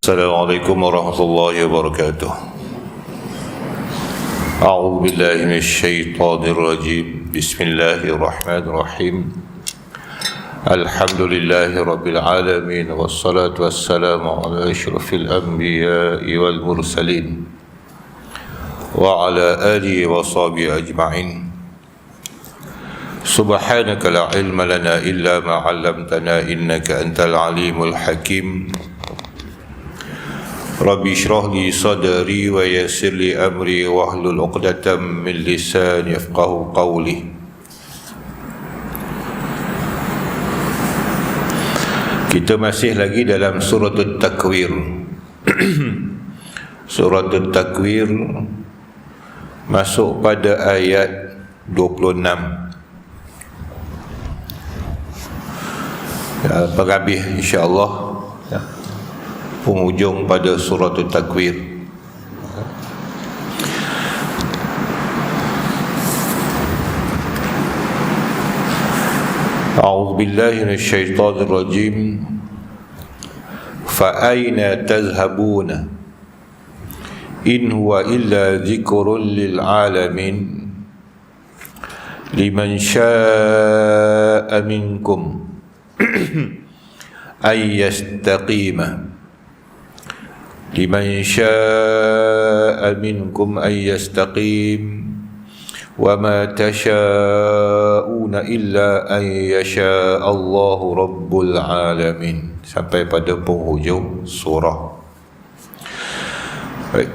Assalamualaikum warahmatullahi wabarakatuh. A'udzu billahi minasyaitonir rajim. Bismillahirrahmanirrahim. Alhamdulillahi rabbil alamin wassalatu wassalamu ala asyrafil anbiya'i wal mursalin wa ala alihi wa sahbihi ajma'in. Subhanaka la ilma lana illa ma 'allamtana innaka antal alimul hakim. Rabbi shrah li sadri wa yassir li amri wahlul 'uqdatam min lisani yafqahu qawli. Kita masih lagi dalam surah At-Takwir. Surah At-Takwir masuk pada ayat 26. Pengambil insya-Allah ya, penghujung pada surah At-Takwir. A'udzu billahi minasyaitonir rajim. Fa aina tadhhabuna in huwa illa dzikrun lil alamin liman syaa'a minkum ay yastaqima liman syaa'a minkum ay yastaqim wa ma tasha'una illa an yasha Allahu rabbul alamin, sampai pada penghujung surah. Baik.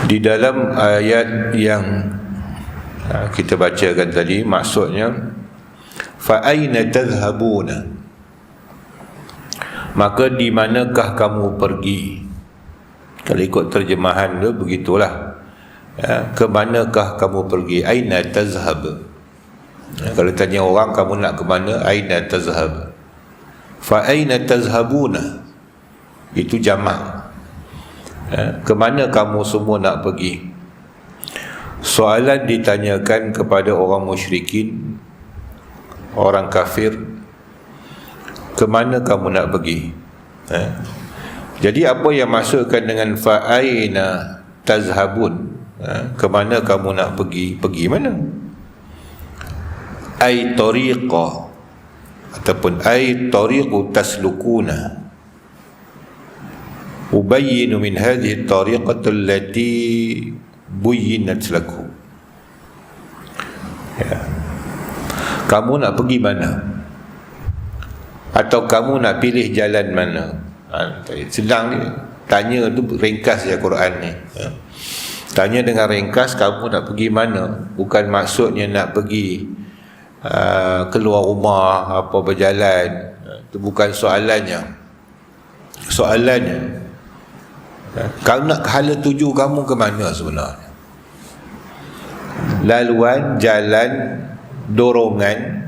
Di dalam ayat yang kita bacakan tadi, maksudnya fa aina tadhhabuna, maka di manakah kamu pergi? Kalau ikut terjemahan tu begitulah ya, ke manakah kamu pergi? Aina tazhab ya, kalau tanya orang kamu nak ke mana, aina tazhab. Fa aina tazhabuna itu jamak ya, ke mana kamu semua nak pergi? Soalan ditanyakan kepada orang musyrikin, orang kafir, ke mana kamu nak pergi? Jadi apa yang maksudkan dengan fa aina tazhabun? Ke mana kamu nak pergi? Pergi mana? Ai tariqa ataupun ai tariqu taslukuna. Ubayyinu min hadhihi at-tariqati allati buyyinat lakum. Ya. Kamu nak pergi mana? Atau kamu nak pilih jalan mana? Sedang ni tanya tu ringkas ya Quran ni. Ya. Tanya dengan ringkas, kamu nak pergi mana? Bukan maksudnya nak pergi keluar rumah apa berjalan. Itu bukan soalannya. Soalannya, kau nak hala tuju kamu ke mana sebenarnya? Laluan, jalan, dorongan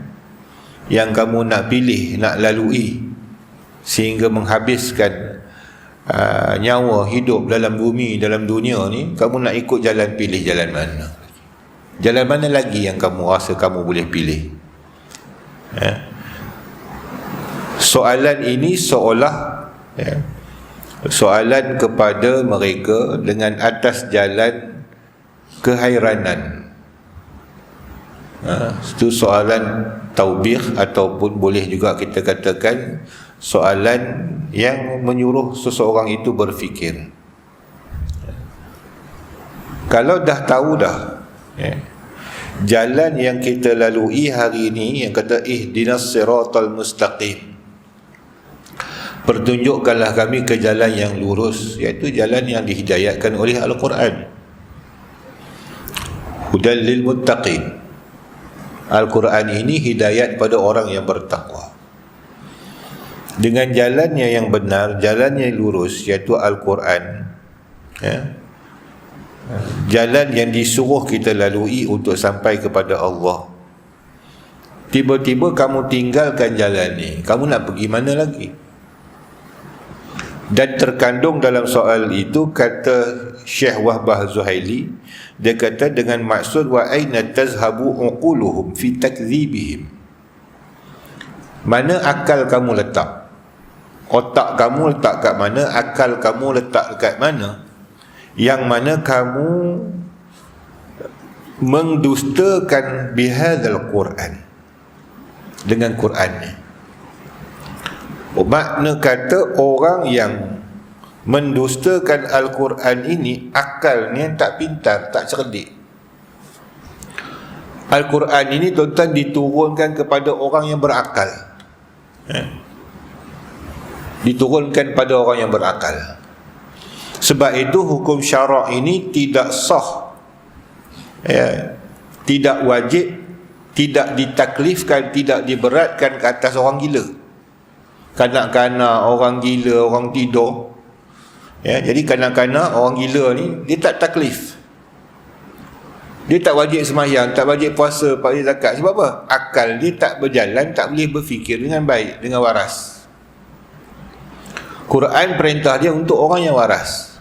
yang kamu nak pilih, nak lalui sehingga menghabiskan nyawa hidup dalam bumi, dalam dunia ni, kamu nak ikut jalan, pilih jalan mana? Jalan mana lagi yang kamu rasa kamu boleh pilih? Soalan ini seolah soalan kepada mereka dengan atas jalan kehairanan. Itu soalan taubih, ataupun boleh juga kita katakan soalan yang menyuruh seseorang itu berfikir. Kalau dah tahu dah jalan yang kita lalui hari ini, yang kata ihdinas siratal mustaqim, pertunjukkanlah kami ke jalan yang lurus, iaitu jalan yang dihidayatkan oleh Al-Quran. Hudal lil muttaqin. Al-Quran ini hidayat pada orang yang bertakwa. Dengan jalannya yang benar, jalannya yang lurus, iaitu Al-Quran ya, jalan yang disuruh kita lalui untuk sampai kepada Allah. Tiba-tiba kamu tinggalkan jalan ni, kamu nak pergi mana lagi? Dan terkandung dalam soal itu, kata Syekh Wahbah Zuhaili, dia kata dengan maksud wa aina tazhabu uquluhum fi takdzibihim, mana akal kamu letak, otak kamu letak kat mana, akal kamu letak dekat mana, yang mana kamu mendustakan bihadzal Quran, dengan Quran ni. Makna kata orang yang mendustakan Al-Quran ini akalnya tak pintar, tak cerdik. Al-Quran ini tuan-tuan diturunkan kepada orang yang berakal, diturunkan pada orang yang berakal. Sebab itu hukum syarak ini tidak sah, tidak wajib, tidak ditaklifkan, tidak diberatkan ke atas orang gila, kanak-kanak, orang gila, orang tidur. Jadi kanak-kanak, orang gila ni dia tak taklif, dia tak wajib sembahyang, tak wajib puasa, tak wajib zakat. Sebab apa? Akal dia tak berjalan, tak boleh berfikir dengan baik, dengan waras. Quran perintah dia untuk orang yang waras,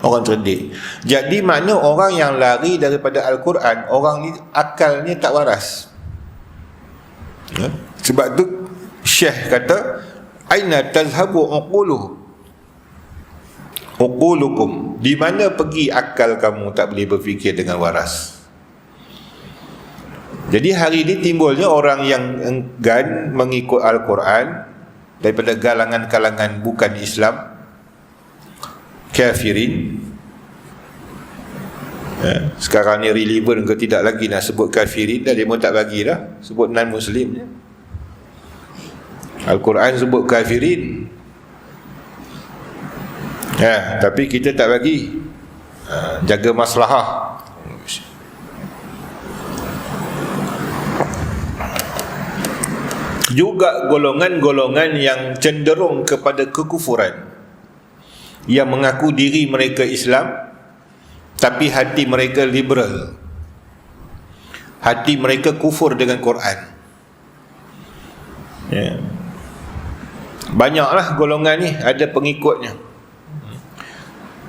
orang cerdik. Jadi makna orang yang lari daripada Al-Quran, orang ni akalnya tak waras. Sebab tu Syekh kata aina tazhabu uqulukum, di mana pergi akal kamu tak boleh berfikir dengan waras. Jadi hari ini timbulnya orang yang enggan mengikut Al-Quran daripada kalangan bukan Islam, kafirin. Sekarang ni relevan ke tidak lagi nak sebut kafirin dah, dia pun tak bagi dah, sebut non-Muslim je. Al-Quran sebut kafirin, tapi kita tak bagi, jaga maslahah. Juga golongan-golongan yang cenderung kepada kekufuran, yang mengaku diri mereka Islam tapi hati mereka liberal, hati mereka kufur dengan Quran. Banyaklah golongan ni, ada pengikutnya.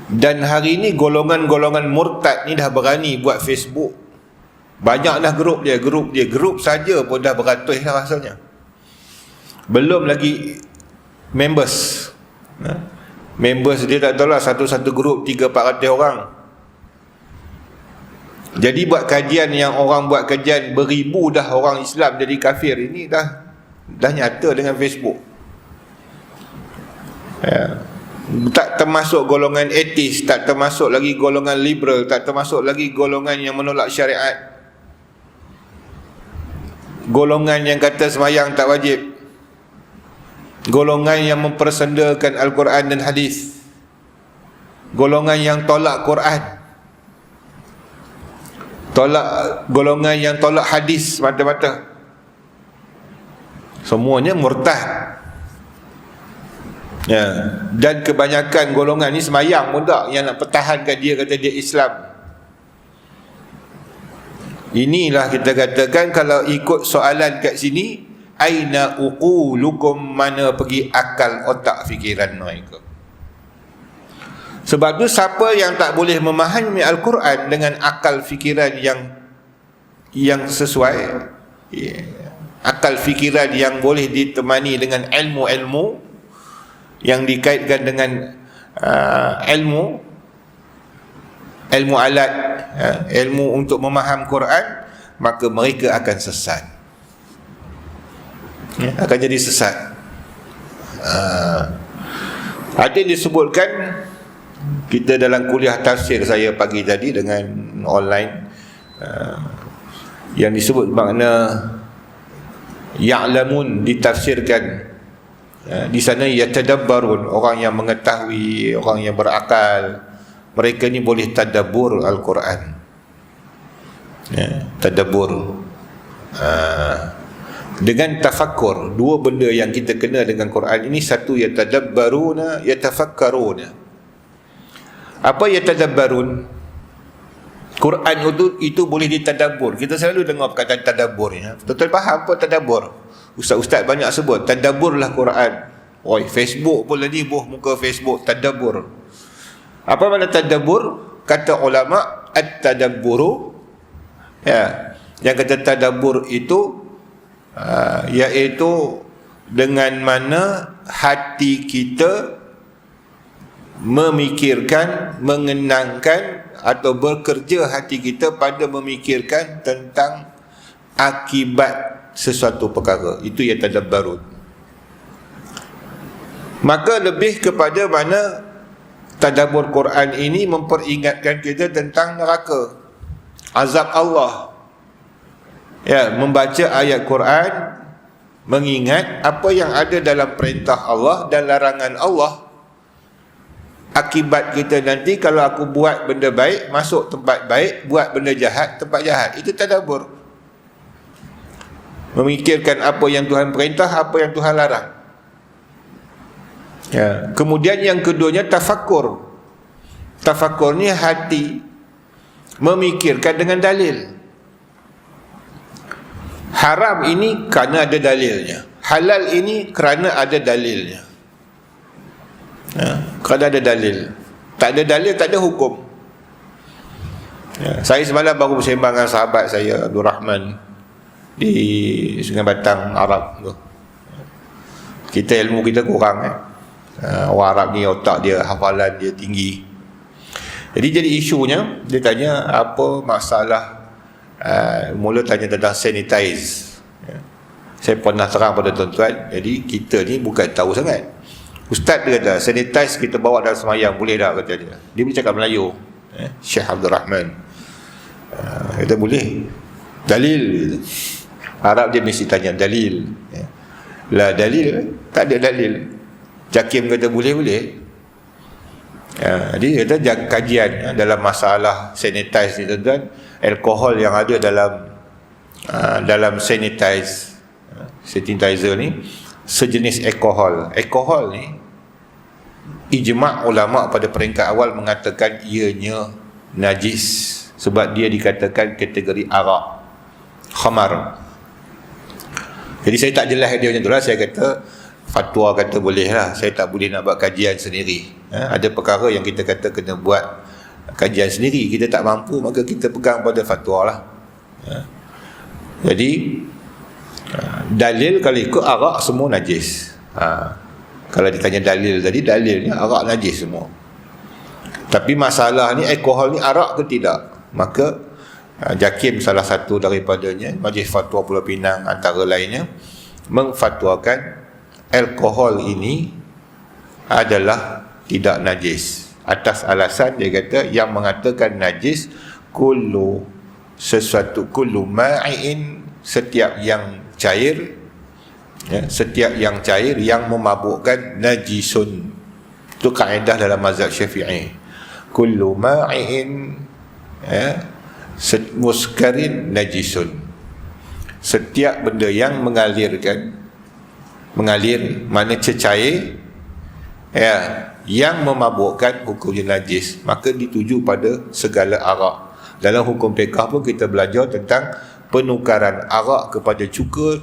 Dan hari ni golongan-golongan murtad ni dah berani buat Facebook. Banyak dah grup grup saja pun dah beratus dah rasanya, belum lagi members. Members dia tak tahulah, satu-satu grup 300-400 orang. Jadi buat kajian, yang orang buat kajian beribu dah orang Islam jadi kafir, ini dah nyata dengan Facebook. Tak termasuk golongan etis, tak termasuk lagi golongan liberal, tak termasuk lagi golongan yang menolak syariat, golongan yang kata sembahyang tak wajib, golongan yang mempersendakan Al-Quran dan hadis, golongan yang tolak Quran, golongan yang tolak hadis mata-mata. Semuanya murtad. Dan kebanyakan golongan ni sembahyang pun tak, yang nak pertahankan dia, kata dia Islam. Inilah kita katakan, kalau ikut soalan kat sini, aina uqulukum, mana pergi akal, otak, fikiran mereka. Sebab tu siapa yang tak boleh memahami Al-Quran dengan akal fikiran yang sesuai, akal fikiran yang boleh ditemani dengan ilmu-ilmu yang dikaitkan dengan ilmu alat, ilmu untuk memaham Quran, maka mereka akan sesat, akan jadi sesat. Ada disebutkan, kita dalam kuliah tafsir saya pagi tadi dengan online, yang disebut makna ya'lamun ditafsirkan di sana yatadabbarun, orang yang mengetahui, orang yang berakal, mereka ni boleh tadabbur Al-Quran. Tadabbur dengan tafakkur. Dua benda yang kita kena dengan Quran ini, satu yatadabbaruna, yatafakkaruna. Apa yatadabbarun? Quran itu boleh ditadabbur. Kita selalu dengar perkataan tadabbur ni. Betul faham apa tadabbur? Ustaz-ustaz banyak sebut tadabburlah Quran. Oi, Facebook pun lagi buh muka Facebook, tadabbur. Apa makna tadabbur? Kata ulama, at-tadabburu, ya, yang kata tadabbur itu iaitu dengan mana hati kita memikirkan, mengenangkan atau bekerja hati kita pada memikirkan tentang akibat sesuatu perkara. Itu yang tadabbarun. Maka lebih kepada mana tadabbur Quran ini memperingatkan kita tentang neraka, azab Allah. Ya, membaca ayat Quran, mengingat apa yang ada dalam perintah Allah dan larangan Allah. Akibat kita nanti kalau aku buat benda baik, masuk tempat baik, buat benda jahat, tempat jahat. Itu tadabbur. Memikirkan apa yang Tuhan perintah, apa yang Tuhan larang. Ya. Kemudian yang keduanya tafakkur. Tafakkur ni hati memikirkan dengan dalil. Haram ini kerana ada dalilnya, halal ini kerana ada dalilnya. Kerana ada dalil. Tak ada dalil, tak ada hukum. Saya semalam baru bersembang dengan sahabat saya Abdul Rahman di Sungai Batang, Arab tu. Kita ilmu kita kurang orang Arab ni otak dia, hafalan dia tinggi. Jadi isunya, dia tanya apa masalah, mula tanya tentang sanitize. Saya pernah terang pada tuan-tuan, jadi kita ni bukan tahu sangat. Ustaz dia kata, sanitize kita bawa dalam semayang boleh tak, kata dia. Dia boleh cakap Melayu, Syekh Abdul Rahman. Kata boleh. Dalil gitu. Arab dia mesti tanya dalil. Lah dalil, tak ada dalil. Jakim kata boleh. Jadi kata kajian dalam masalah sanitize ni tuan-tuan, alkohol yang ada dalam sanitizer ni sejenis alkohol. Alkohol ni ijma' ulama' pada peringkat awal mengatakan ianya najis sebab dia dikatakan kategori arak, khamar. Jadi saya tak jelas dia macam tu lah. Saya kata fatwa kata boleh lah, saya tak boleh nak buat kajian sendiri. Ada perkara yang kita kata kena buat kajian sendiri, kita tak mampu, maka kita pegang pada fatwa lah. Jadi dalil kalau ikut arak semua najis. Kalau ditanya dalil tadi, dalilnya arak najis semua. Tapi masalah ni, alkohol ni arak ke tidak? Maka Jakim salah satu daripadanya, Majlis Fatwa Pulau Pinang antara lainnya, mengfatwakan alkohol ini adalah tidak najis. Atas alasan dia kata yang mengatakan najis kullu ma'in, setiap yang cair, setiap yang cair yang memabukkan najisun. Itu kaedah dalam mazhab Syafi'i. Kullu ma'in muskarin najisun. Setiap benda yang mengalir mana cecair, yang memabukkan hukumnya najis, maka dituju pada segala arak. Dalam hukum fiqh pun kita belajar tentang penukaran arak kepada cuka.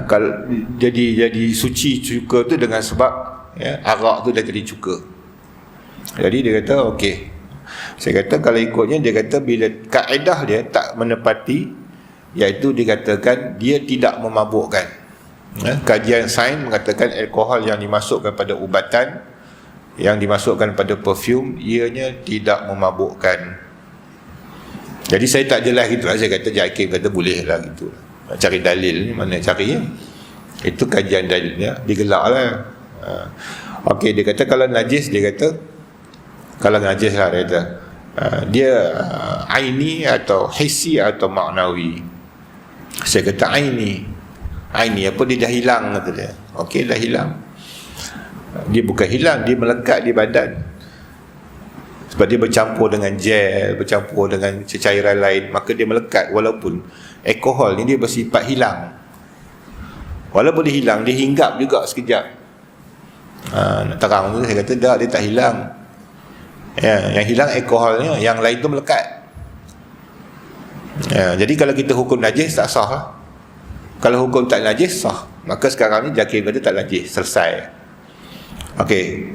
Kalau jadi suci cuka tu dengan sebab arak tu dah jadi cuka. Jadi dia kata okey. Saya kata kalau ikutnya, dia kata bila kaedah dia tak menepati, iaitu dikatakan dia tidak memabukkan. Kajian sains mengatakan alkohol yang dimasukkan pada ubatan, yang dimasukkan pada perfume, ianya tidak memabukkan. Jadi saya tak jelas gitu lah. Saya kata Jakim kata boleh lah gitu. Cari dalil ni mana cari ya? Itu kajian dalilnya, digelak lah. Okey, dia kata kalau najis, dia kata kalau najis lah, dia kata dia aini atau hissi atau maknawi. Saya kata aini apa, dia dah hilang, kata dia. Okey, dah hilang. Dia bukan hilang, dia melekat di badan. Sebab dia bercampur dengan gel, bercampur dengan cairan lain, maka dia melekat. Walaupun alkohol ni dia bersifat hilang, walaupun dia hilang, dia hinggap juga sekejap. Nak terang tu, saya kata dah, dia tak hilang. Yang hilang alkoholnya, yang lain tu melekat. Jadi kalau kita hukum najis tak sah lah. Kalau hukum tak najis sah. maka sekarang ni Zakir kata tak najis, selesai. Okey,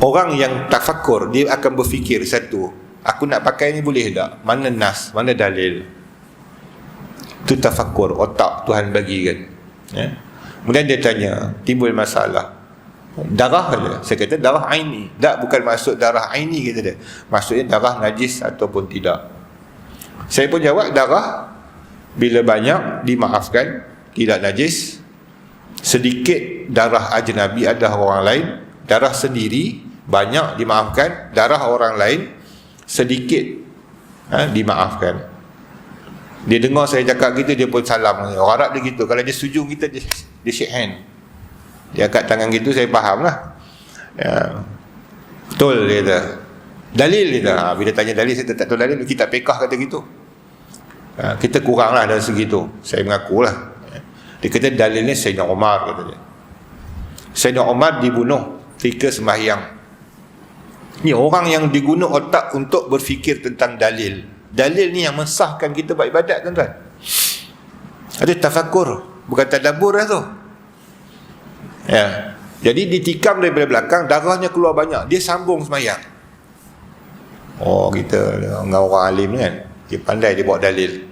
orang yang tafakur, dia akan berfikir satu, aku nak pakai ni boleh tak, mana nas, mana dalil. Itu tafakur, otak Tuhan bagi kan, ya? Kemudian dia tanya, timbul masalah, darah je. Saya kata darah aini. Tak, bukan maksud darah aini, kata dia, maksudnya darah najis ataupun tidak. Saya pun jawab, darah bila banyak dimaafkan, tidak najis. Sedikit darah ajnabi ada orang lain, darah sendiri banyak dimaafkan, darah orang lain sedikit dimaafkan. Dia dengar saya cakap gitu, dia pun salam. Orang Arab dia gitu, kalau dia setuju kita, dia shake hand, dia angkat tangan gitu, saya faham lah, ya, betul dia kata. Dalil dia kata, bila tanya dalil saya tak tahu dalil. Kita pekah kata gitu, kita kurang lah dari segi tu, saya mengakulah. Dia kata dalilnya Sayyidina Umar, kata dia. Sayyidina Umar dibunuh ketika sembahyang. Ni orang yang diguna otak untuk berfikir tentang dalil. Dalil ni yang mensahkan kita buat ibadat, tuan-tuan. Ada tafakur, bukan tadabbur lah tu, ya. Jadi ditikam daripada belakang, darahnya keluar banyak, dia sambung sembahyang. Oh, kita dengan orang alim kan, dia pandai, dia bawa dalil,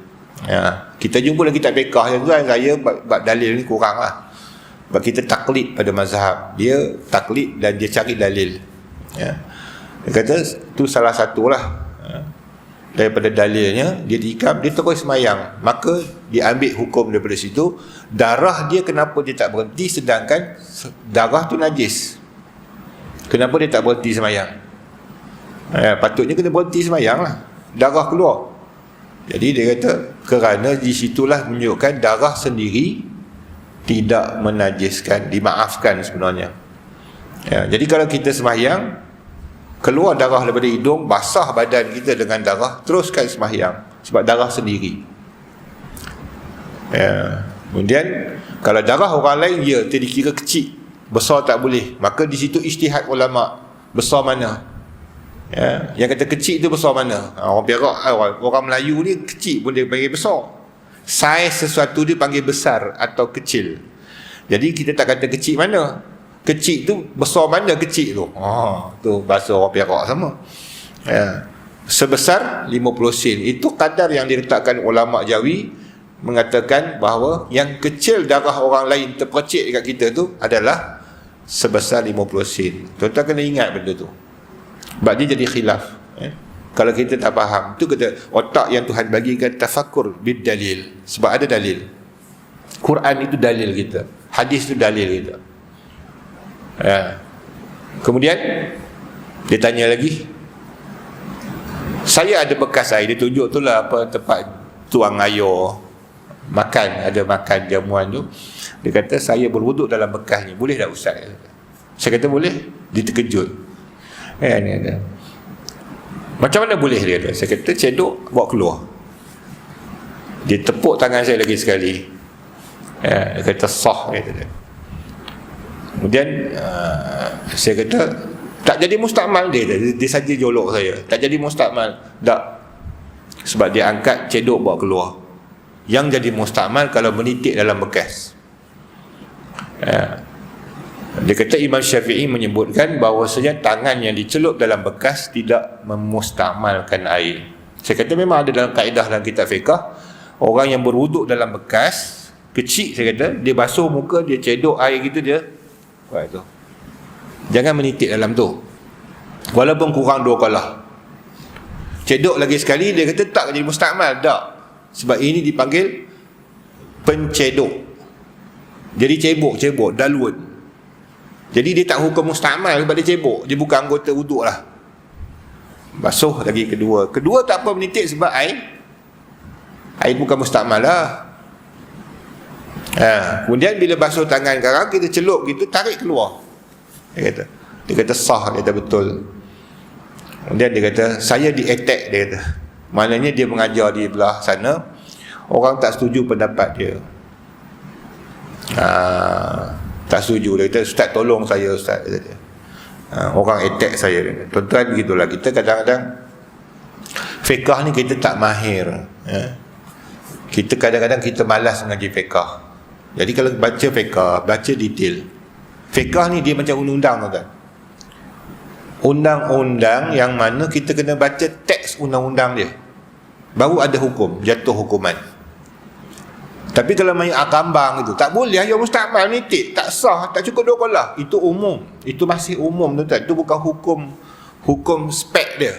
ya. Kita jumpa dalam kitab fiqh, tuan, saya bab dalil ni kurang lah, sebab kita taklid pada mazhab, dia taklid dan dia cari dalil, ya. Dia kata tu salah satu lah, ya, daripada dalilnya. Dia tikam, dia terus semayang, maka diambil hukum daripada situ. Darah dia, kenapa dia tak berhenti sedangkan darah tu najis? Kenapa dia tak berhenti semayang? Patutnya kena berhenti semayang lah, darah keluar. Jadi dia kata kerana di situlah menunjukkan darah sendiri tidak menajiskan, dimaafkan sebenarnya, ya. Jadi kalau kita semayang, keluar darah daripada hidung, basah badan kita dengan darah, teruskan sembahyang, sebab darah sendiri, ya. Kemudian kalau darah orang lain, ya, dia dikira kecil, besar tak boleh, maka di situ ijtihad ulama, besar mana, ya. Yang kata kecil tu besar mana, orang Perak, orang Melayu ni kecil pun dia panggil besar. Saiz sesuatu dia panggil besar atau kecil. Jadi kita tak kata kecil mana, kecil tu besar mana kecil tu, tu bahasa orang Perak sama, ya. Sebesar 50 sen, itu kadar yang diletakkan ulama Jawi, mengatakan bahawa yang kecil darah orang lain terpercik dekat kita tu adalah sebesar 50 sen. Tuan-tuan kena ingat benda tu, sebab dia jadi khilaf, ya. Kalau kita tak faham, tu kata otak yang Tuhan bagikan tafakur bid dalil, sebab ada dalil. Quran itu dalil kita, hadis itu dalil kita, ya. Kemudian dia tanya lagi, saya ada bekas air, dia tunjuk tu lah apa, tempat tuang air makan, ada makan jamuan tu. Dia kata saya berwuduk dalam bekasnya, boleh tak ustaz? Saya kata boleh. Dia terkejut, ni ada, macam mana boleh, dia kata. Saya kata cedok, bawa keluar. Dia tepuk tangan saya lagi sekali, dia kata sah, kata dia. Kemudian saya kata tak jadi mustakmal, dia saja jolok saya, tak jadi mustakmal. Tak, sebab dia angkat cedok bawa keluar. Yang jadi mustakmal kalau menitik dalam bekas, dia kata Imam Syafi'i menyebutkan bahawasanya tangan yang dicelup dalam bekas tidak memustakmalkan air. Saya kata memang ada dalam kaedah dalam kitab fiqh, orang yang berwuduk dalam bekas kecil, saya kata dia basuh muka, dia cedok air gitu, dia buat tu, jangan menitik dalam tu, walaupun kurang 2 kalah. Cedok lagi sekali, dia kata tak jadi mustakmal, tak, sebab ini dipanggil pencedok, jadi cebok, dalun. Jadi dia tak hukum mustakmal sebab dia cebok, dia bukan anggota wuduk lah. Basuh lagi kedua tak apa menitik, sebab air bukan mustakmal lah. Kemudian bila basuh tangan sekarang, kita celup gitu, tarik keluar, dia kata sah, dia kata betul. Kemudian dia kata saya di-attack, dia kata, maknanya dia mengajar di belah sana, orang tak setuju pendapat dia, tak setuju. Dia kata ustaz tolong saya ustaz, orang attack saya. Tuan-tuan begitulah, kita kadang-kadang fiqh ni kita tak mahir, ya. Kita kadang-kadang kita malas mengaji fiqh, Jadi kalau baca fiqh, baca detail. Fiqh ni dia macam undang-undang, tuan. Undang-undang yang mana kita kena baca teks undang-undang dia, baru ada hukum, jatuh hukuman. Tapi kalau main akambang itu, tak boleh ayat mustaqbal ni tak sah, tak cukup 2 kolah. Itu umum, itu masih umum, tuan. Itu bukan hukum spek dia.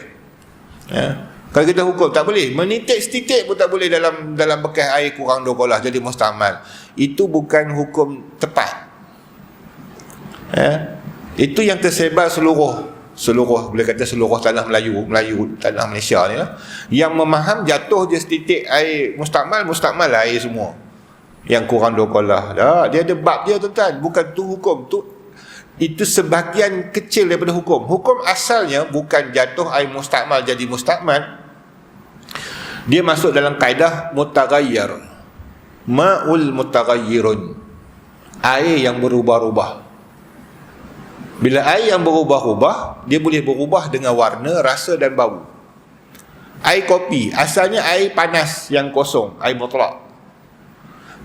Kalau kita hukum tak boleh, menitik setitik pun tak boleh dalam bekas air kurang 2 kolah jadi mustaqbal. Itu bukan hukum tepat. Itu yang tersebar seluruh boleh kata seluruh tanah Melayu tanah Malaysia ni lah. Yang memaham jatuh je setitik air mustaqbal air semua yang kurang 2 kolah dah. Dia ada bab dia, tuan. Bukan tu hukum tu, itu sebahagian kecil daripada hukum. Hukum asalnya bukan jatuh air mustaqbal jadi mustaqbal. Dia masuk dalam kaedah mutaghayyir, ma'ul mutaghayyirun, air yang berubah-ubah. Bila air yang berubah-ubah, dia boleh berubah dengan warna, rasa dan bau. Air kopi asalnya air panas yang kosong, air mutlak.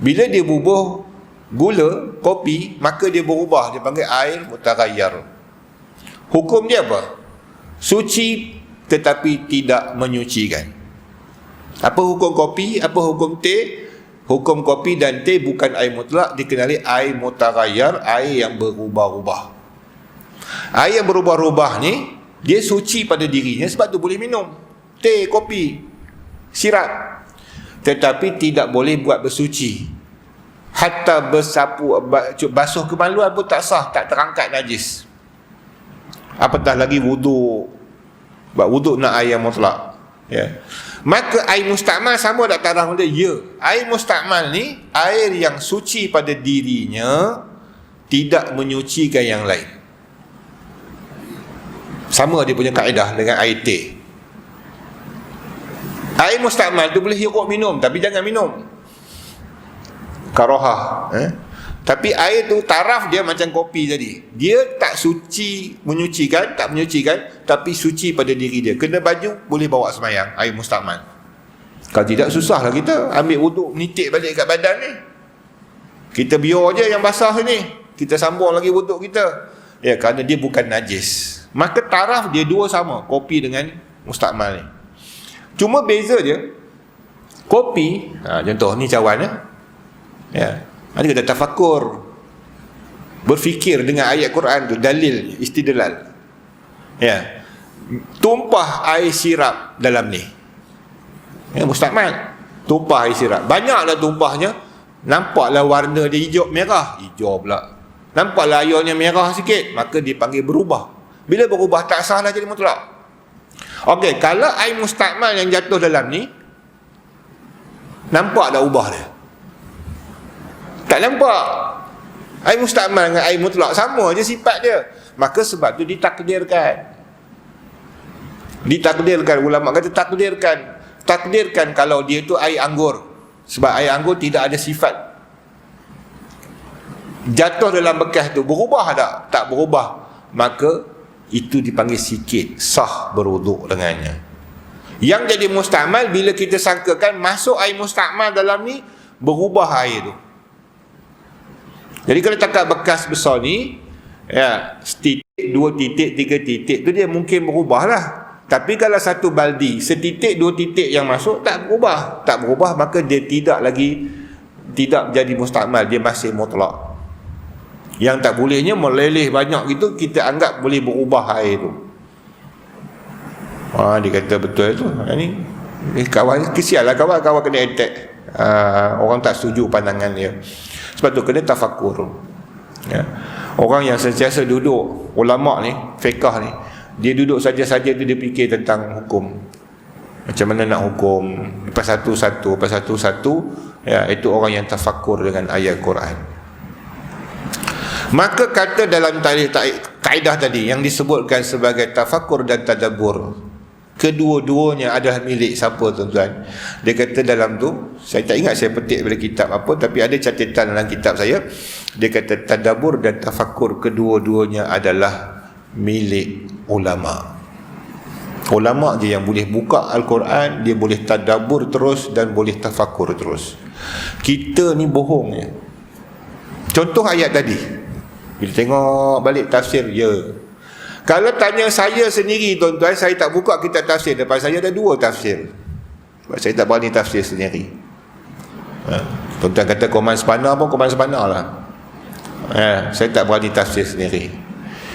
Bila dia bubuh gula kopi, maka dia berubah, dia panggil air mutaghayyir. Hukum dia apa? Suci tetapi tidak menyucikan. Apa hukum kopi? Apa hukum teh? Hukum kopi dan teh bukan air mutlak, dikenali air mutaghayyir, air yang berubah-ubah. Air yang berubah-ubah ni dia suci pada dirinya, sebab tu boleh minum teh, kopi, sirap. Tetapi tidak boleh buat bersuci. Hatta bersapu, basuh kemaluan pun tak sah, tak terangkat najis. Apatah lagi wuduk. Buat wuduk nak air yang mutlak. Maka air mustaqmal sama tak taraf dia? Ya. Air mustaqmal ni air yang suci pada dirinya, tidak menyucikan yang lain. Sama dia punya kaedah dengan air teh. Air mustaqmal tu boleh hirup minum, tapi jangan minum. Karahah. Tapi air tu taraf dia macam kopi tadi. Dia tak suci menyucikan, tak menyucikan, tapi suci pada diri dia. Kena baju, boleh bawa semayang, air mustaqmal. Kalau tidak, susahlah kita ambil wuduk, nitik balik kat badan ni. Kita biar je yang basah ni, kita sambung lagi wuduk kita. Ya, kerana dia bukan najis. Maka taraf dia dua sama, kopi dengan mustaqmal ni. Cuma beza dia, kopi, contoh ni cawan ya, ada kata tafakur, berfikir dengan ayat Quran tu, dalil, istidlal. Ya, tumpah air sirap dalam ni, ya, mustaqmal, tumpah air sirap, banyaklah tumpahnya, nampaklah warna dia hijau merah, hijau pula, nampaklah airnya merah sikit, maka dipanggil berubah. Bila berubah tak sah lah jadi mutlak. Okey, kalau air mustaqmal yang jatuh dalam ni, nampak dah ubah dia? Tak nampak. Air mustaqmal dengan air mutlak sama je sifat dia. Maka sebab tu ditakdirkan. Ditakdirkan, ulama kata takdirkan. Takdirkan kalau dia tu air anggur. Sebab air anggur tidak ada sifat. Jatuh dalam bekas tu, berubah tak? Tak berubah. Maka itu dipanggil sikit, sah berwuduk dengannya. Yang jadi mustaqmal, bila kita sangkakan masuk air mustaqmal dalam ni, berubah air tu. Jadi kalau takat bekas besar ni, ya, setitik, 2 titik, 3 titik tu dia mungkin berubah lah. Tapi kalau satu baldi, setitik, 2 titik yang masuk, tak berubah. Tak berubah, maka dia tidak jadi mustaqmal, dia masih mutlak. Yang tak bolehnya meleleh banyak gitu, kita anggap boleh berubah air tu. Dia kata betul tu. Ni kawan, kesian lah kawan kena attack. Orang tak setuju pandangan dia. Sebab tu kena tafakur. Ya. Orang yang sentiasa duduk, ulama ni, fiqh ni, dia duduk saja-saja tu dia fikir tentang hukum. Macam mana nak hukum, lepas satu-satu, ya, itu orang yang tafakur dengan ayat Quran. Maka kata dalam kaedah tadi yang disebutkan sebagai tafakur dan tadabbur, kedua-duanya adalah milik siapa, tuan-tuan? Dia kata dalam tu, saya tak ingat saya petik pada kitab apa, tapi ada catatan dalam kitab saya. Dia kata tadabbur dan tafakur kedua-duanya adalah milik ulama. Ulama je yang boleh buka Al-Quran, dia boleh tadabbur terus dan boleh tafakur terus. Kita ni bohong je. Contoh ayat tadi, bila tengok balik tafsir, ya. Kalau tanya saya sendiri, tuan-tuan, saya tak buka kitab tafsir. Depan saya ada 2 tafsir. Sebab saya tak berani tafsir sendiri. Tuan-tuan kata koman sepana pun koman sepana lah. Saya tak berani tafsir sendiri.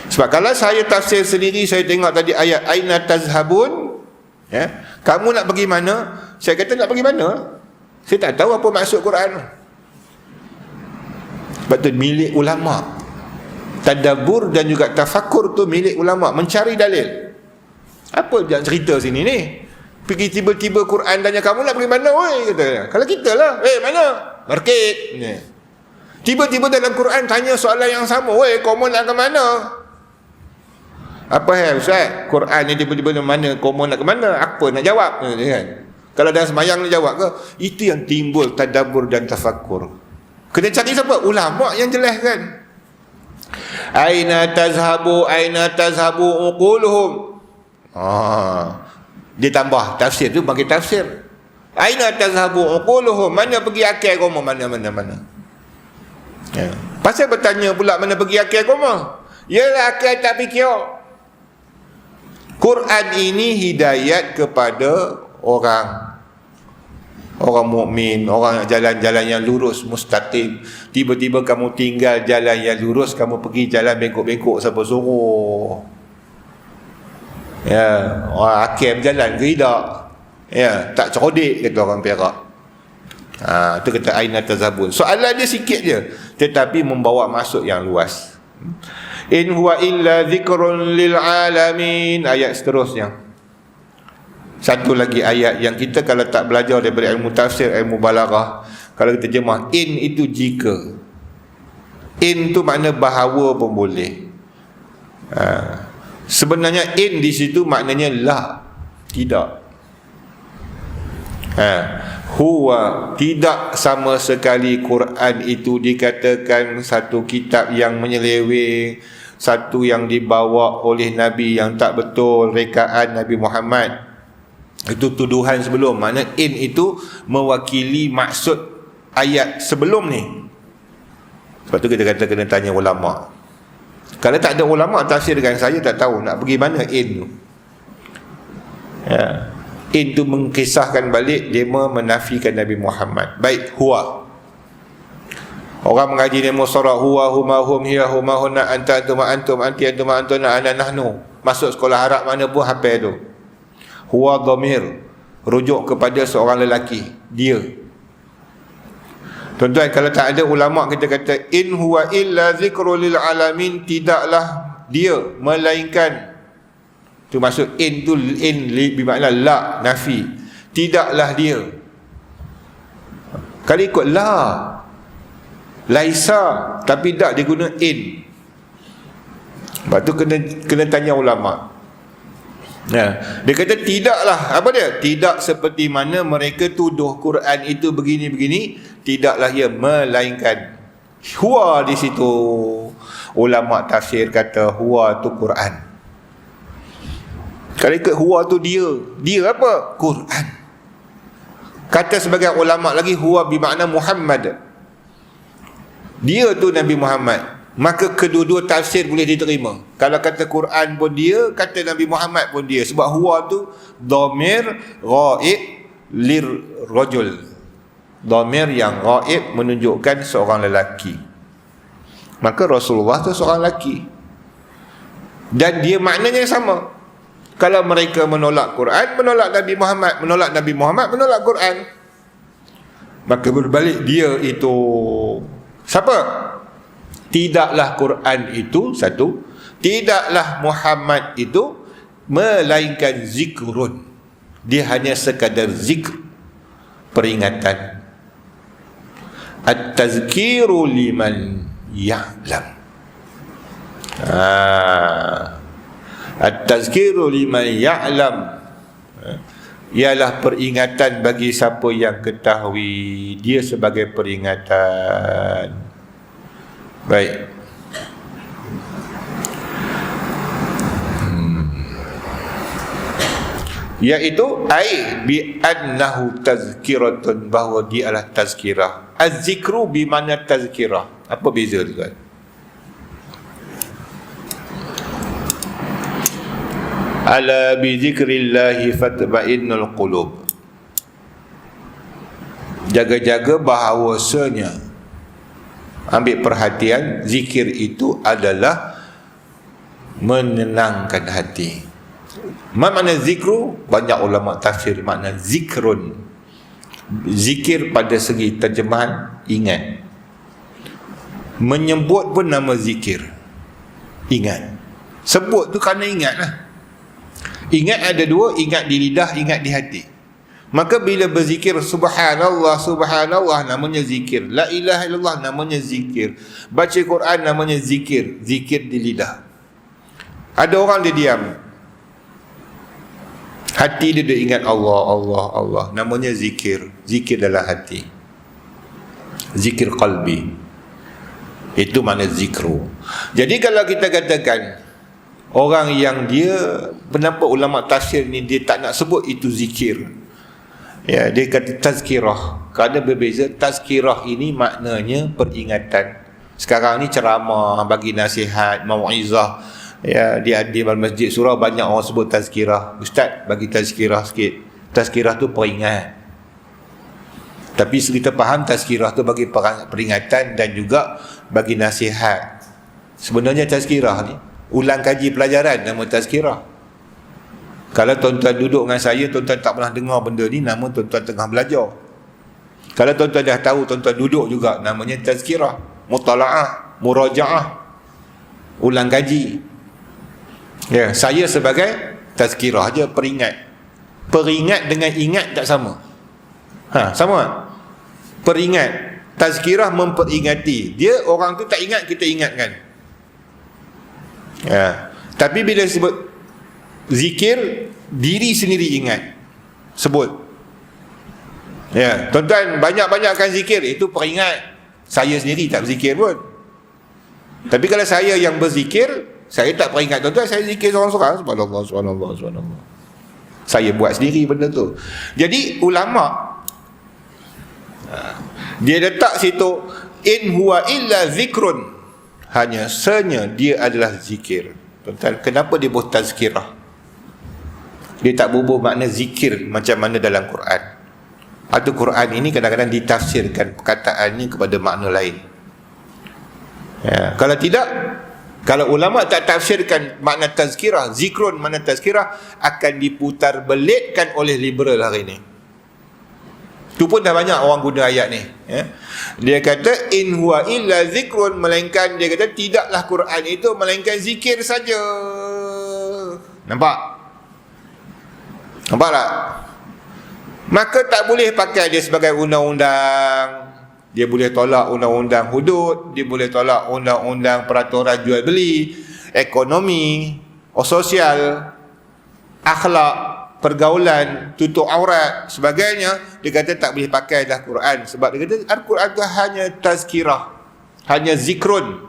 Sebab kalau saya tafsir sendiri, saya tengok tadi ayat aina tazhabun, kamu nak pergi mana? Saya kata nak pergi mana? Saya tak tahu apa maksud Quran. Sebab tu milik ulama. Tadabbur dan juga tafakur tu milik ulama, mencari dalil. Apa yang cerita sini ni? Pergi tiba-tiba Quran tanya kamu nak pergi mana, woi, kata. Kalau kita lah, mana? Market. Tiba-tiba dalam Quran tanya soalan yang sama, woi, kamu nak ke mana? Apa hal Ustaz? Quran ni tiba-tiba mana, kamu nak ke mana? Apa nak jawab? Kan? Kalau dalam semayang nak jawab ke? Itu yang timbul tadabbur dan tafakur. Kena cari siapa? Ulama yang jelaskan. Aina tazhabu uquluhum. Dia tambah tafsir tu bagi tafsir. Aina tazhabu uquluhum, mana pergi akal kamu, mana. Pasal bertanya pula mana pergi akal kamu? Yalah akal tak fikir. Quran ini hidayat kepada orang mukmin, orang jalan-jalan yang lurus mustaqim. Tiba-tiba kamu tinggal jalan yang lurus, kamu pergi jalan bengkok-bengkok, siapa suruh? Orang hakim jalan ke tidak? Tak cerdik, kata orang Perak. Itu kata aina tazhabun. Soalan dia sikit je, tetapi membawa masuk yang luas. In huwa illa zikrun lil alamin. Ayat seterusnya, satu lagi ayat yang kita kalau tak belajar daripada ilmu tafsir, ilmu balaghah, kalau kita terjemah in itu jika. In tu makna bahawa pun boleh. Sebenarnya in di situ maknanya la, tidak. Huwa, tidak sama sekali Quran itu dikatakan satu kitab yang menyeleweng, satu yang dibawa oleh Nabi yang tak betul, rekaan Nabi Muhammad. Itu tuduhan sebelum. Makna in itu mewakili maksud ayat sebelum ni. Sebab tu kita kata kena tanya ulama. Kalau tak ada ulama tafsirkan, saya tak tahu nak pergi mana in tu. In tu mengkisahkan balik dia menafikan Nabi Muhammad. Baik, huwa. Orang mengaji ni musara huwa huma hum hiya huma hunna anta antum antum anti antum antuna ana nahnu. Masuk sekolah Arab mana pun hafal tu. Huwa dhamir, rujuk kepada seorang lelaki, dia. Tuan-tuan, kalau tak ada ulama kita kata in huwa illa zikrul lil alamin, tidaklah dia melainkan, tu maksud in tu in bermakna la, nafi, tidaklah dia. Kalau ikut la, laisa, tapi tak dia guna in. Lepas tu kena tanya ulama. Dia kata tidaklah, apa dia? Tidak seperti mana mereka tuduh Quran itu begini-begini, tidaklah ia melainkan. Huwa di situ ulama tafsir kata huwa tu Quran. Kalau ikut huwa tu dia apa? Quran. Kata sebagai ulama lagi huwa bermakna Muhammad. Dia tu Nabi Muhammad. Maka kedua-dua tafsir boleh diterima. Kalau kata Quran pun dia, kata Nabi Muhammad pun dia. Sebab huwa tu dhamir ghaib lir rajul. Dhamir yang ghaib menunjukkan seorang lelaki. Maka Rasulullah tu seorang lelaki. Dan dia maknanya sama. Kalau mereka menolak Quran, menolak Nabi Muhammad, menolak Nabi Muhammad, menolak Quran, maka berbalik dia itu siapa? Tidaklah Quran itu satu, tidaklah Muhammad itu melainkan zikrun. Dia hanya sekadar zikr, peringatan. At-tazkiru liman ya'lam. At-tazkiru liman ya'lam, ialah peringatan bagi siapa yang ketahui. Dia sebagai peringatan. Baik. Iaitu ai bi annahu tazkiratun, bahawa dia adalah tazkirah. Az-zikru bi mana tazkirah. Apa beza tuan? Ala bi zikrillahi fatma'innul qulub. Jaga-jaga bahawasanya, ambil perhatian, zikir itu adalah menenangkan hati. Makna zikru, banyak ulama tafsir makna zikrun. Zikir pada segi terjemahan, ingat. Menyebut pun nama zikir, ingat. Sebut tu kerana ingat lah. Ingat ada dua, ingat di lidah, ingat di hati. Maka bila berzikir subhanallah, subhanallah, namanya zikir. La ilaha illallah, namanya zikir. Baca Quran, namanya zikir. Zikir di lidah. Ada orang dia diam, hati dia ingat Allah, Allah, Allah, namanya zikir. Zikir dalam hati, zikir qalbi. Itu makna zikru. Jadi kalau kita katakan orang yang dia, kenapa ulama tafsir ni dia tak nak sebut itu zikir, ya, dia kata tazkirah. Kerana berbeza. Tazkirah ini maknanya peringatan. Sekarang ni ceramah, bagi nasihat, mau'izah, ya, di masjid surau banyak orang sebut tazkirah. Ustaz bagi tazkirah sikit. Tazkirah tu peringat. Tapi kita faham tazkirah tu bagi peringatan dan juga bagi nasihat. Sebenarnya tazkirah ni ulang kaji pelajaran, nama tazkirah. Kalau tuan-tuan duduk dengan saya, tuan-tuan tak pernah dengar benda ni, nama tuan-tuan tengah belajar. Kalau tuan-tuan dah tahu, tuan-tuan duduk juga, namanya tazkirah, mutala'ah, murajaah, ulang kaji. Ya, saya sebagai tazkirah je, peringat. Peringat dengan ingat tak sama. Sama. Peringat, tazkirah memperingati. Dia orang tu tak ingat, kita ingatkan. Ya. Tapi bila sebut zikir, diri sendiri ingat, sebut. Ya, tuan-tuan banyak-banyakkan zikir, itu peringat. Saya sendiri tak berzikir pun. Tapi kalau saya yang berzikir, saya tak peringat tuan-tuan, saya zikir seorang-seorang, subhanallah, subhanallah, subhanallah. Saya buat sendiri benda tu. Jadi ulama dia letak situ, in huwa illa zikrun, hanya senya dia adalah zikir. Tuan-tuan, kenapa dia buat tazkirah? Dia tak bubuh makna zikir macam mana dalam Quran. Atau Quran ini kadang-kadang ditafsirkan perkataan ini kepada makna lain. Ya, kalau tidak, kalau ulama tak tafsirkan makna tazkirah, zikrun makna tazkirah, akan diputar belitkan oleh liberal hari ini. Tu pun dah banyak orang guna ayat ni, ya. Dia kata in huwa illa zikrun, melainkan dia kata tidaklah Quran itu melainkan zikir saja. Nampak? Nampak tak? Maka tak boleh pakai dia sebagai undang-undang. Dia boleh tolak undang-undang hudud, dia boleh tolak undang-undang peraturan jual beli, ekonomi, sosial, akhlak, pergaulan, tutup aurat, sebagainya. Dia kata tak boleh pakai dah Quran. Sebab dia kata Al-Quran tu hanya tazkirah, hanya zikrun.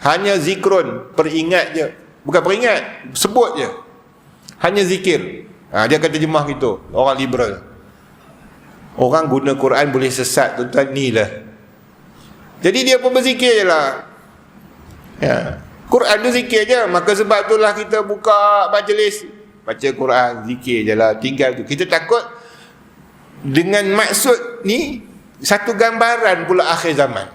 Hanya zikrun, peringat je. Bukan peringat, sebut je. Hanya zikir. Dia kata terjemah gitu, orang liberal. Orang guna Quran boleh sesat, tuan-tuan, ni lah. Jadi dia pun berzikir je lah, ya. Quran tu zikir je. Maka sebab itulah kita buka majlis, baca Quran, zikir je lah. Tinggal tu. Kita takut dengan maksud ni satu gambaran pula akhir zaman.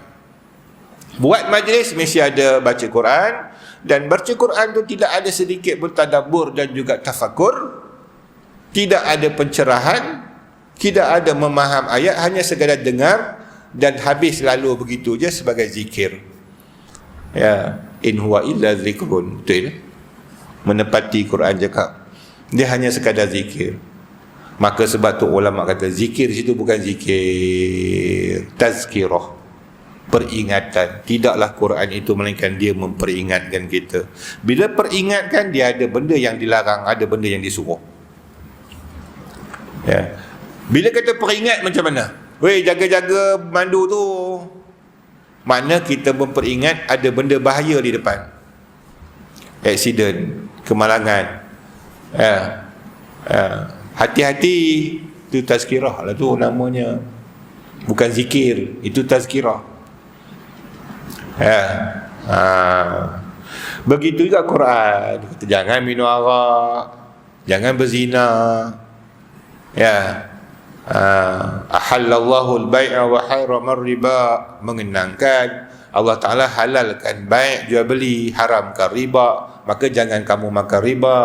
Buat majlis mesti ada baca Quran, dan baca Quran tu tidak ada sedikit pun tadabbur dan juga tafakur. Tidak ada pencerahan, tidak ada memaham ayat, hanya sekadar dengar dan habis lalu begitu je sebagai zikir. Ya, in huwa illa zikrun. Betul. Menepati Quran cakap, dia hanya sekadar zikir. Maka sebab tu ulama kata zikir situ bukan zikir, tazkirah, peringatan. Tidaklah Quran itu melainkan dia memperingatkan kita. Bila peringatkan, dia ada benda yang dilarang, ada benda yang disuruh. Ya. Bila kata peringat macam mana? Weh, jaga-jaga mandu tu, mana kita memperingat ada benda bahaya di depan. Aksiden, kemalangan. Hati-hati. Itu tazkirah lah tu namanya. Bukan zikir, itu tazkirah. Ya. Begitu juga Quran. Dia kata, jangan minum arak, jangan berzina. Ya. Ahallallahu al-bai'a wa harrama riba, mengenangkan Allah Ta'ala halalkan baik jual beli, haramkan riba, maka jangan kamu makan riba.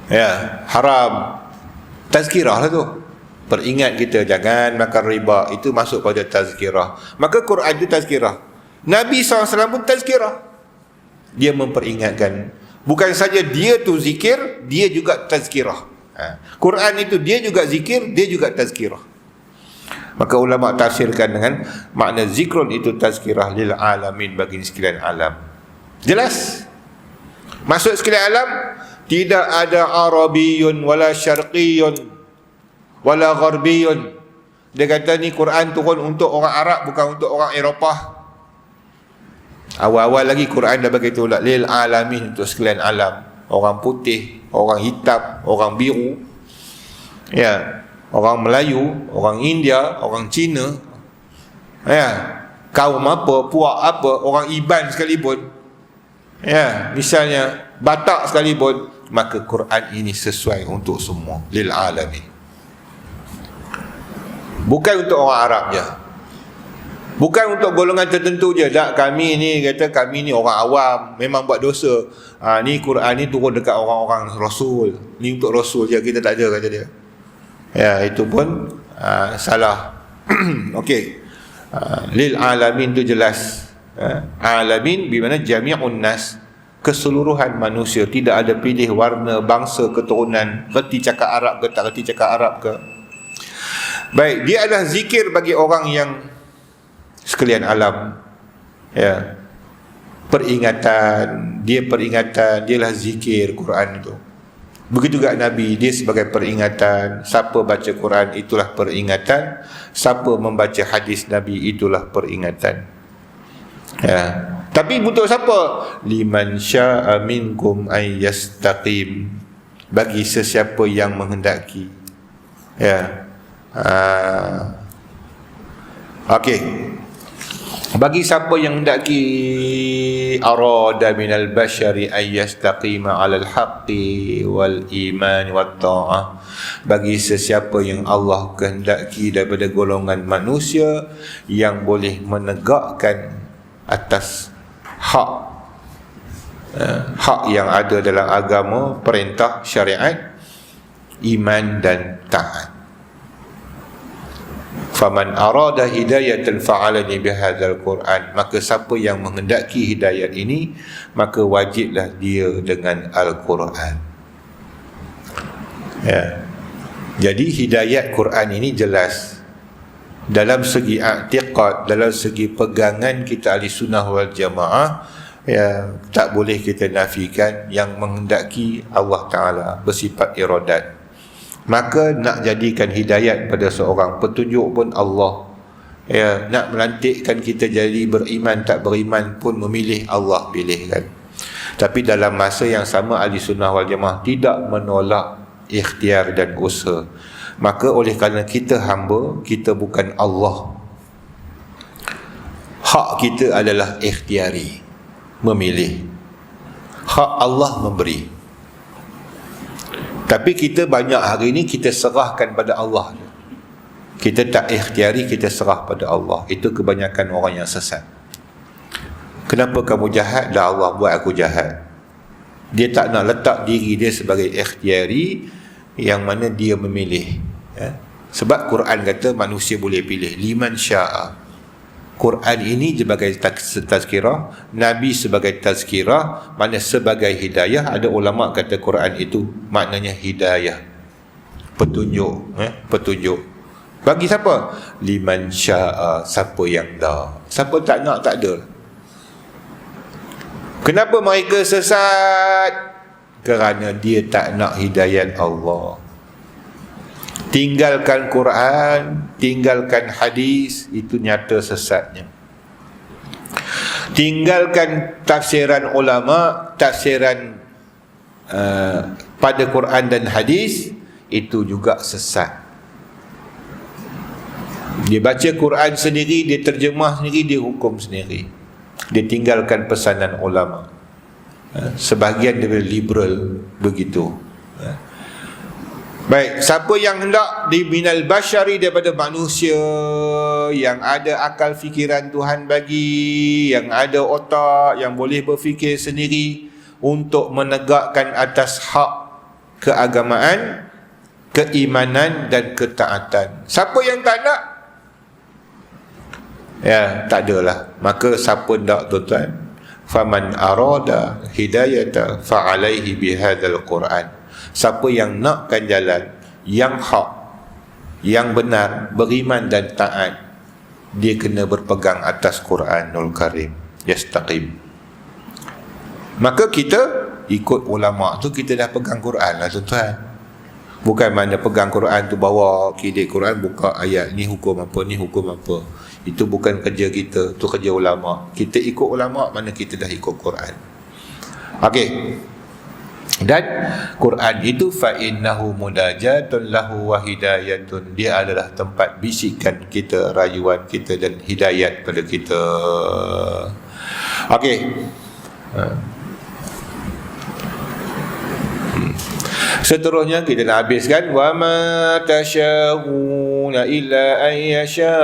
Ya, haram. Tazkirah lah tu, peringat kita jangan makan riba, itu masuk pada tazkirah. Maka Quran itu tazkirah, Nabi SAW pun tazkirah. Dia memperingatkan, bukan saja dia tu zikir, dia juga tazkirah. Quran itu dia juga zikir, dia juga tazkirah. Maka ulama tafsirkan dengan makna zikrun itu tazkirah lil alamin, bagi sekalian alam. Jelas? Masuk sekalian alam, tidak ada Arabiyun wala Syarqiyun wala Gharbiyun. Dia kata ni Quran turun untuk orang Arab, bukan untuk orang Eropah. Awal-awal lagi Quran dah bagi tahu lil alamin, untuk sekalian alam. Orang putih, orang hitam, orang biru, ya, orang Melayu, orang India, orang Cina, ya, kaum apa, puak apa, orang Iban sekalipun, ya, misalnya Batak sekalipun, maka Quran ini sesuai untuk semua, lil alamin. Bukan untuk orang Arab je, bukan untuk golongan tertentu je. Tak, kami ni kata kami ni orang awam, memang buat dosa. Ni Quran ni turun dekat orang-orang Rasul, ni untuk Rasul je, kita tak ada, kata dia. Ya, itu pun salah. Okey. Lil alamin tu jelas. Alamin bermakna jami'un nas, keseluruhan manusia, tidak ada pilih warna, bangsa, keturunan, reti cakap Arab ke tak reti cakap Arab ke. Baik, dia adalah zikir bagi orang yang sekalian alam. Ya. Peringatan, dialah zikir Quran itu. Begitu juga Nabi, dia sebagai peringatan. Siapa baca Quran, itulah peringatan. Siapa membaca hadis Nabi, itulah peringatan. Ya. Tapi untuk siapa? Liman sya'a minkum ay yastaqim, bagi sesiapa yang menghendaki. Ya. Okey. Bagi siapa yang hendaki, arada minal bashari ay yastaqima 'alal haqqi wal iman wat ta'ah, bagi sesiapa yang Allah kehendaki daripada golongan manusia yang boleh menegakkan atas hak, hak yang ada dalam agama, perintah, syariat, iman dan taat. Faman arada hidayatan fa'alani bihadzal Quran, maka siapa yang menghendaki hidayat ini, maka wajiblah dia dengan Al-Quran. Ya. Jadi hidayat Quran ini jelas dalam segi i'tiqad, dalam segi pegangan kita ahli sunnah wal jamaah. Ya, tak boleh kita nafikan yang menghendaki Allah Ta'ala, bersifat iradat. Maka nak jadikan hidayat pada seorang, petunjuk pun Allah. Ya, nak melantikkan kita jadi beriman tak beriman pun memilih Allah pilihkan. Tapi dalam masa yang sama ahli sunnah wal jamaah tidak menolak ikhtiar dan usaha. Maka oleh kerana kita hamba, kita bukan Allah, hak kita adalah ikhtiari, memilih. Hak Allah memberi. Tapi kita banyak hari ini kita serahkan pada Allah. Kita tak ikhtiari, kita serah pada Allah. Itu kebanyakan orang yang sesat. Kenapa kamu jahat? Dah Allah buat aku jahat. Dia tak nak letak diri dia sebagai ikhtiari, yang mana dia memilih. Ya? Sebab Quran kata manusia boleh pilih. Liman sya'a. Quran ini sebagai tazkirah, Nabi sebagai tazkirah, mana sebagai hidayah. Ada ulama kata Quran itu maknanya hidayah, petunjuk, petunjuk. Bagi siapa? Liman sya'a, siapa yang dah. Siapa tak nak, tak ada. Kenapa mereka sesat? Kerana dia tak nak hidayat Allah. Tinggalkan Quran, tinggalkan hadis, itu nyata sesatnya. Tinggalkan tafsiran ulama, tafsiran pada Quran dan hadis, itu juga sesat. Dia baca Quran sendiri, dia terjemah sendiri, dia hukum sendiri. Dia tinggalkan pesanan ulama. Sebahagian daripada liberal begitu. Baik, siapa yang hendak di minal basyari, daripada manusia yang ada akal fikiran Tuhan bagi, yang ada otak, yang boleh berfikir sendiri untuk menegakkan atas hak keagamaan, keimanan dan ketaatan. Siapa yang tak nak? Ya, tak adalah. Maka siapa nak, tuan-tuan? Faman arada hidayata fa'alaihi bihadzal Quran. Siapa yang nakkan jalan yang hak, yang benar, beriman dan taat, dia kena berpegang atas Quranul Karim. Yastaqim. Maka kita ikut ulama tu, kita dah pegang Quran lah, tuan-tuan. Bukan mana pegang Quran tu bawa kidik Quran, buka ayat ni hukum apa, ni hukum apa. Itu bukan kerja kita, tu kerja ulama. Kita ikut ulama mana kita dah ikut Quran. Okey. Dan Quran itu fa innahu mudajatun lahu wa hidayatun. Dia adalah tempat bisikan kita, rayuan kita dan hidayat pada kita. Okey. Seterusnya kita nak habiskan, wa ma tasyauna illa an yasha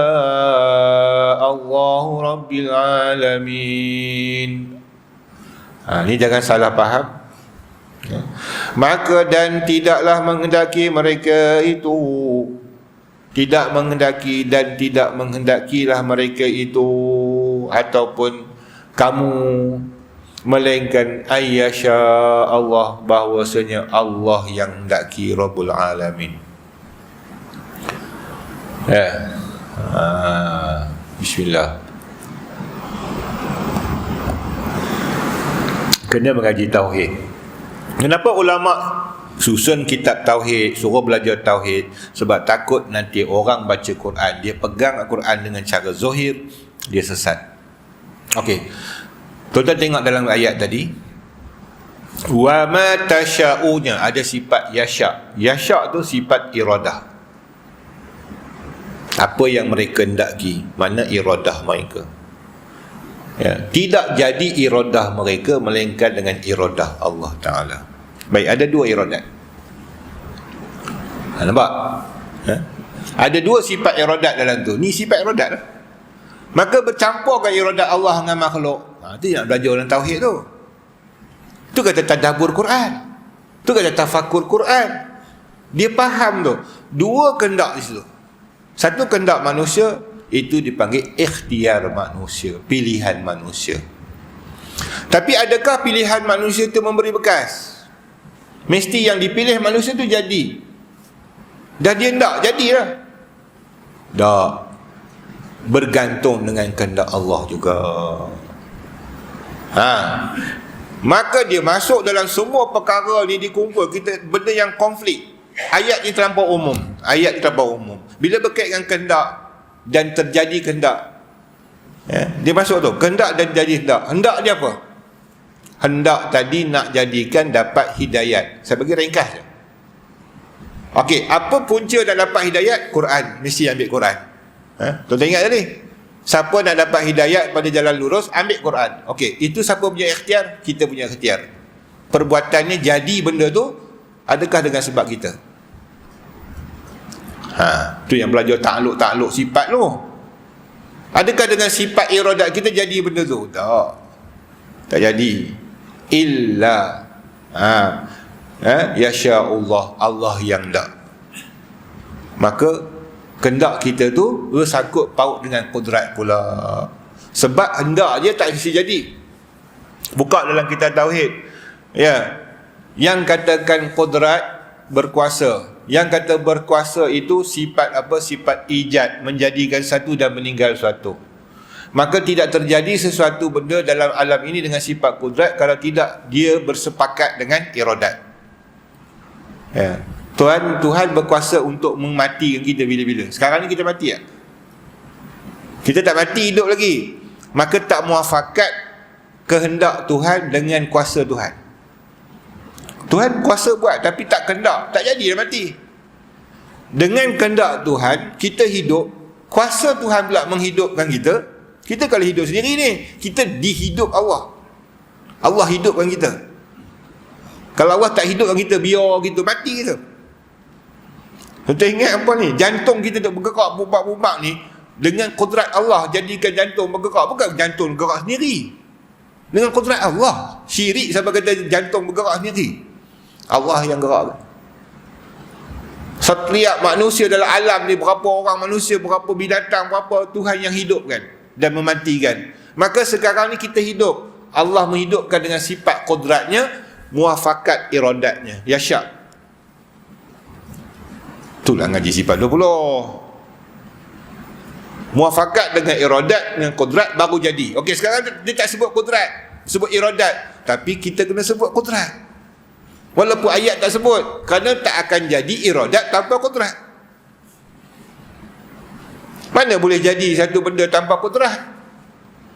Allahu rabbil alamin. Ni jangan salah faham. Maka dan tidaklah menghendaki mereka itu, tidak menghendaki dan tidak menghendakilah mereka itu ataupun kamu, melainkan ayyasha Allah, bahwasanya Allah yang hendaki Rabbul Alamin. Bismillah. Kena mengaji tauhid. Kenapa ulama susun kitab tauhid, suruh belajar tauhid? Sebab takut nanti orang baca Quran, dia pegang Al-Quran dengan cara zahir, dia sesat. Okey. Tuan-tuan tengok dalam ayat tadi, wa ma tasha'unya, ada sifat yasha'. Yasha' tu sifat iradah. Apa yang mereka hendaki, mana iradah mereka. Ya, tidak jadi iradah mereka melainkan dengan iradah Allah Ta'ala. Baik, ada dua iradat. Nampak? Ada dua sifat iradat dalam tu. Ni sifat iradat lah. Maka bercampurkan iradat Allah dengan makhluk. Itu yang belajar dalam tauhid tu. Tu kata tadabbur Quran. Tu kata tafakur Quran. Dia faham tu. Dua kehendak di situ. Satu kehendak manusia, itu dipanggil ikhtiar manusia, pilihan manusia. Tapi adakah pilihan manusia itu memberi bekas? Mesti yang dipilih manusia itu jadi. Dah dia tak jadilah. Tak. Bergantung dengan kehendak Allah juga. Maka dia masuk dalam semua perkara ni dikumpul. Kita benda yang konflik. Ayat ni terlampau umum. Ayat ni terlampau umum. Bila berkait dengan kehendak dan terjadi kehendak, dia masuk tu, kehendak dan jadi kehendak. Hendak dia apa? Hendak tadi nak jadikan dapat hidayat. Saya bagi ringkas je. Okey, apa punca nak dapat hidayat? Quran. Mesti ambil Quran. Tuan-tuan ingat tadi, siapa nak dapat hidayat pada jalan lurus, ambil Quran. Okey, itu siapa punya ikhtiar? Kita punya ikhtiar. Perbuatannya jadi benda tu, adakah dengan sebab kita? Tu yang belajar takluk sifat tu. Adakah dengan sifat iradat kita jadi benda tu? Tak jadi. Illa yasha Allah, Allah yang dak. Maka kehendak kita tu bersangkut paut dengan kudrat pula. Sebab hendak dia tak mesti jadi. Buka dalam kitab tauhid, yang katakan kudrat, berkuasa. Yang kata berkuasa itu sifat apa? Sifat ijad, menjadikan satu dan meninggal suatu. Maka tidak terjadi sesuatu benda dalam alam ini dengan sifat kudrat kalau tidak dia bersepakat dengan iradat. Tuhan berkuasa untuk mematikan kita bila-bila. Sekarang ni kita mati tak? Kita tak mati, hidup lagi. Maka tak muafakat kehendak Tuhan dengan kuasa Tuhan. Tuhan kuasa buat tapi tak kehendak, tak jadi dah mati. Dengan kehendak Tuhan kita hidup, Kuasa Tuhan pula menghidupkan kita. Kita kalau hidup sendiri ni, kita dihidup Allah. Allah hidupkan kita. Kalau Allah tak hidupkan kita, biar kita mati kita. Kita ingat apa ni? Jantung kita tu bergerak bubak-bubak ni, dengan kudrat Allah jadikan jantung bergerak. Bukan jantung bergerak sendiri, dengan kudrat Allah. Syirik sampai kata jantung bergerak sendiri. Allah yang gerak. Setiap manusia dalam alam ni, berapa orang manusia, berapa binatang, berapa Tuhan yang hidupkan dan mematikan. Maka sekarang ni kita hidup, Allah menghidupkan dengan sifat kudratnya, muafakat iradatnya, yasha. Itulah ngaji sifat 20. Muafakat dengan iradat, dengan kudrat baru jadi. Okey, sekarang dia tak sebut kudrat, sebut iradat, tapi kita kena sebut kudrat. Walaupun ayat tak sebut, kerana tak akan jadi iradat tanpa kudrat. Mana boleh jadi satu benda tanpa kudrat?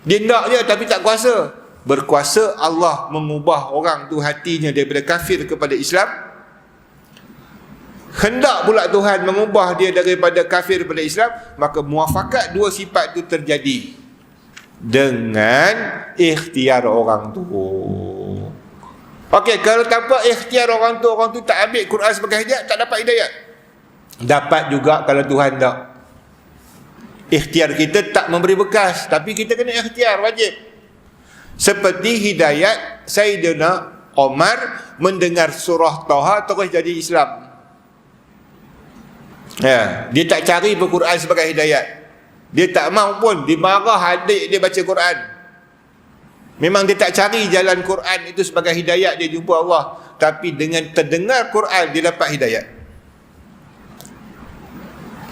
Dia nak je tapi tak kuasa. Berkuasa Allah mengubah orang tu hatinya daripada kafir kepada Islam. Hendak pula Tuhan mengubah dia daripada kafir kepada Islam, maka muafakat dua sifat itu terjadi dengan ikhtiar orang tu. Okey, kalau tanpa ikhtiar orang tu tak ambil Quran sebagai hidayah, tak dapat hidayah. Dapat juga kalau Tuhan tak. Ikhtiar kita tak memberi bekas, tapi kita kena ikhtiar, wajib. Seperti hidayat Sayyidina Omar mendengar surah Taha terus jadi Islam. Ya, dia tak cari Quran sebagai hidayat. Dia tak mahu pun dimarah adik dia baca Quran. Memang dia tak cari jalan Quran itu sebagai hidayat dia jumpa Allah, tapi dengan terdengar Quran dia dapat hidayat.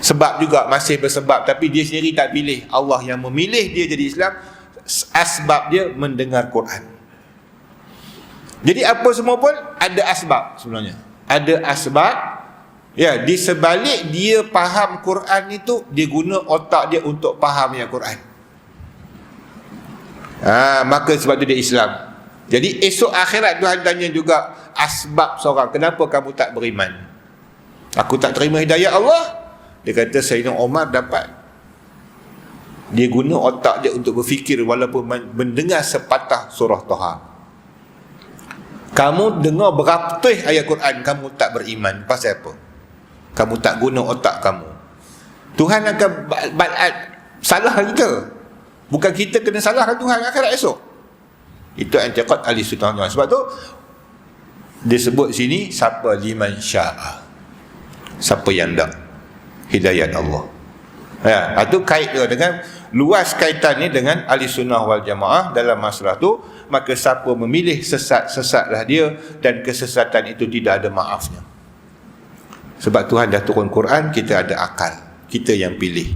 Sebab juga masih bersebab, tapi dia sendiri tak pilih. Allah yang memilih dia jadi Islam. Asbab dia mendengar Quran. Jadi apa semua pun ada asbab sebenarnya. Ada asbab. Ya, di sebalik dia faham Quran itu, dia guna otak dia untuk faham yang Quran. Maka sebab itu dia Islam. Jadi esok akhirat Tuhan tanya juga asbab seorang, kenapa kamu tak beriman? Aku tak terima hidayah Allah. Dia kata Sayyidina Omar dapat. Dia guna otak dia untuk berfikir walaupun mendengar sepatah surah Taha. Kamu dengar beratus ayat Quran, kamu tak beriman. Pasal apa? Kamu tak guna otak kamu. Tuhan akan salah kita. Bukan kita kena salahkan Tuhan akhirat esok. Itu i'tiqad ahli sunnah wal jamaah. Sebab tu disebut sini siapa liman syaa. Siapa yang nak hidayat Allah. Ya, itu kait dia dengan luas kaitan ni dengan ahli sunnah wal jamaah dalam masalah tu. Maka siapa memilih sesat, sesatlah dia, dan kesesatan itu tidak ada maafnya. Sebab Tuhan dah turun Quran, kita ada akal, kita yang pilih.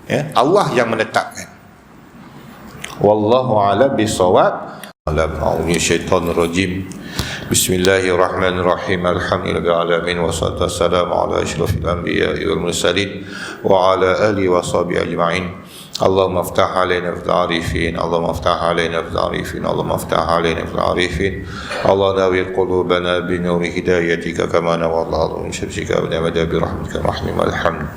Ya, Allah yang menetapkan. Wallahu a'lam bissawab. A'udzu minasyaitonir rajim. Bismillahirrahmanirrahim. Alhamdulillahil alamin wassalatu wassalamu ala asyrafil anbiya'i wal mursalin wa ala alihi washabihi ajma'in. Allahumma aftah alaina fil arifin, Allahumma aftah alaina fil arifin, Allahumma aftah alaina fil arifin. Allah nawwir qulubana bi nuri hidayatika kama nawwara min syamsika wa ni'mata bi rahmatika rahmil hamd.